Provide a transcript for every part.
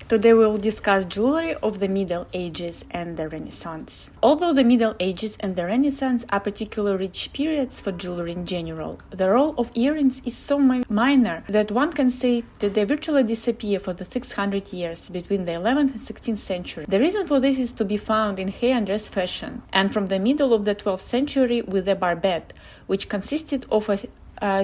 Today we will discuss jewelry of the Middle Ages and the Renaissance. Although the Middle Ages and the Renaissance are particularly rich periods for jewelry in general, the role of earrings is so minor that one can say that they virtually disappear for the 600 years between the 11th and 16th century. The reason for this is to be found in hair and dress fashion, and from the middle of the 12th century with the barbette, which consisted of a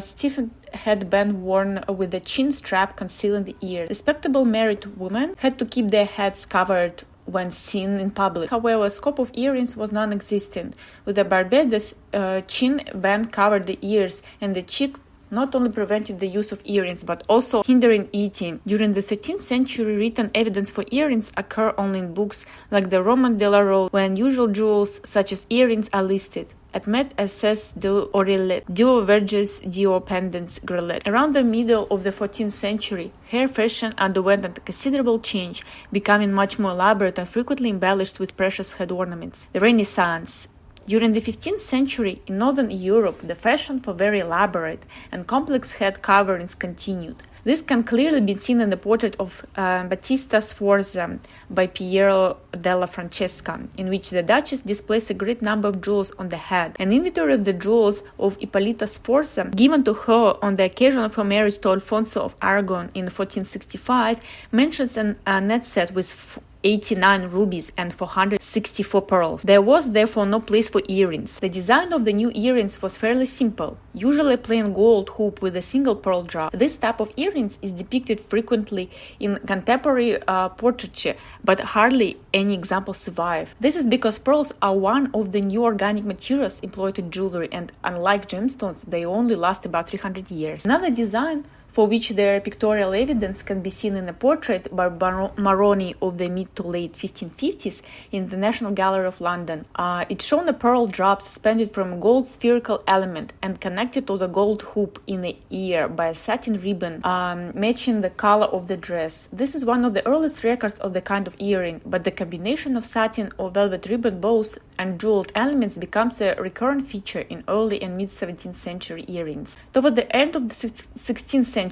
stiffened headband worn with a chin strap concealing the ear. Respectable married women had to keep their heads covered when seen in public. However, the scope of earrings was non-existent. With the barbette, the chin band covered the ears, and the cheek not only prevented the use of earrings but also hindering eating. During the 13th century, written evidence for earrings occur only in books like the Roman de la Rose, where unusual jewels such as earrings are listed. Admet assess do oreillet, duo verges, duo pendants, grillet. Around the middle of the 14th century, hair fashion underwent a considerable change, becoming much more elaborate and frequently embellished with precious head ornaments. The Renaissance. During the 15th century, in Northern Europe, the fashion for very elaborate and complex head coverings continued. This can clearly be seen in the portrait of Battista Sforza by Piero della Francesca, in which the Duchess displays a great number of jewels on the head. An inventory of the jewels of Ippolita Sforza, given to her on the occasion of her marriage to Alfonso of Aragon in 1465, mentions a net set with 89 rubies and 464 pearls. There was therefore no place for earrings. The design of the new earrings was fairly simple, usually a plain gold hoop with a single pearl drop. This type of earrings is depicted frequently in contemporary portraiture, but hardly any examples survive. This is because pearls are one of the new organic materials employed in jewelry, and unlike gemstones, they only last about 300 years. Another design for which their pictorial evidence can be seen in a portrait by Maroni of the mid to late 1550s in the National Gallery of London. It's shown a pearl drop suspended from a gold spherical element and connected to the gold hoop in the ear by a satin ribbon matching the color of the dress. This is one of the earliest records of the kind of earring, but the combination of satin or velvet ribbon bows and jeweled elements becomes a recurrent feature in early and mid 17th century earrings. Toward the end of the 16th century,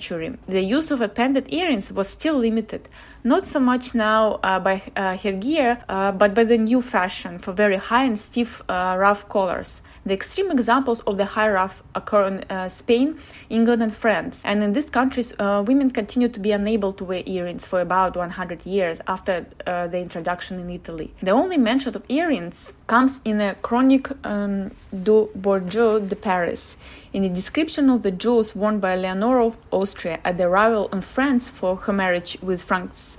the use of appended earrings was still limited, not so much now by headgear, but by the new fashion for very high and stiff ruff collars. The extreme examples of the high ruff occur in Spain, England, and France, and in these countries, women continue to be unable to wear earrings for about 100 years after the introduction in Italy. The only mention of earrings comes in a Chronique du Bourgeois de Paris, in a description of the jewels worn by Leonor of Austria at the arrival in France for her marriage with Francis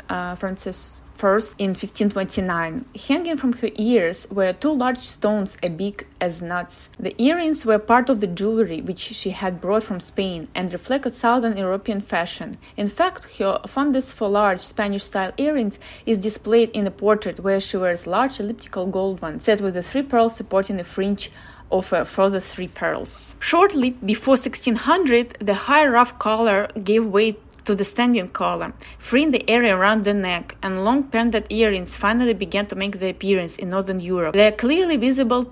I in 1529. Hanging from her ears were two large stones as big as nuts. The earrings were part of the jewelry which she had brought from Spain and reflected Southern European fashion. In fact, her fondness for large Spanish-style earrings is displayed in a portrait where she wears large elliptical gold ones, set with the 3 pearls supporting a fringe of further 3 pearls. Shortly before 1600, the high ruff collar gave way to the standing collar, freeing the area around the neck, and long pendant earrings finally began to make their appearance in Northern Europe. They are clearly visible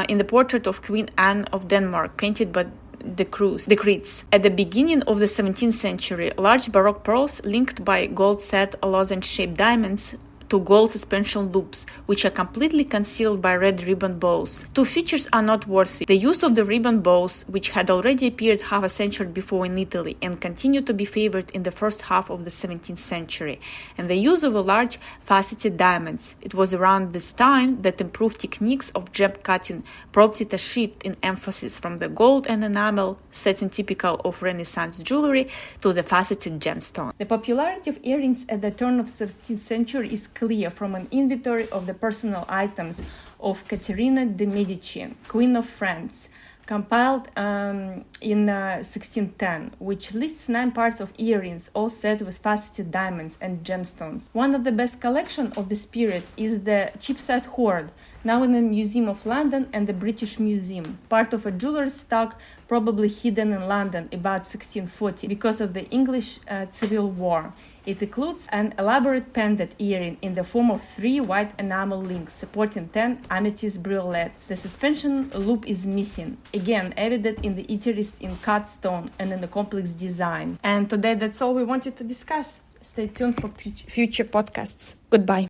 in the portrait of Queen Anne of Denmark, painted by de Crets. At the beginning of the 17th century, large Baroque pearls linked by gold-set lozenge-shaped diamonds to gold suspension loops, which are completely concealed by red ribbon bows. Two features are noteworthy: the use of the ribbon bows, which had already appeared half a century before in Italy and continued to be favored in the first half of the 17th century, and the use of large faceted diamonds. It was around this time that improved techniques of gem cutting prompted a shift in emphasis from the gold and enamel setting typical of Renaissance jewelry to the faceted gemstone. The popularity of earrings at the turn of the 17th century is clear from an inventory of the personal items of Caterina de' Medici, Queen of France, compiled in 1610, which lists 9 parts of earrings, all set with faceted diamonds and gemstones. One of the best collections of this period is the Cheapside hoard, now in the Museum of London and the British Museum, part of a jeweller's stock probably hidden in London about 1640 because of the English Civil War. It includes an elaborate pendant earring in the form of 3 white enamel links supporting 10 amethyst briolettes. The suspension loop is missing, again evident in the interest in cut stone and in the complex design. And today that's all we wanted to discuss. Stay tuned for future podcasts. Goodbye.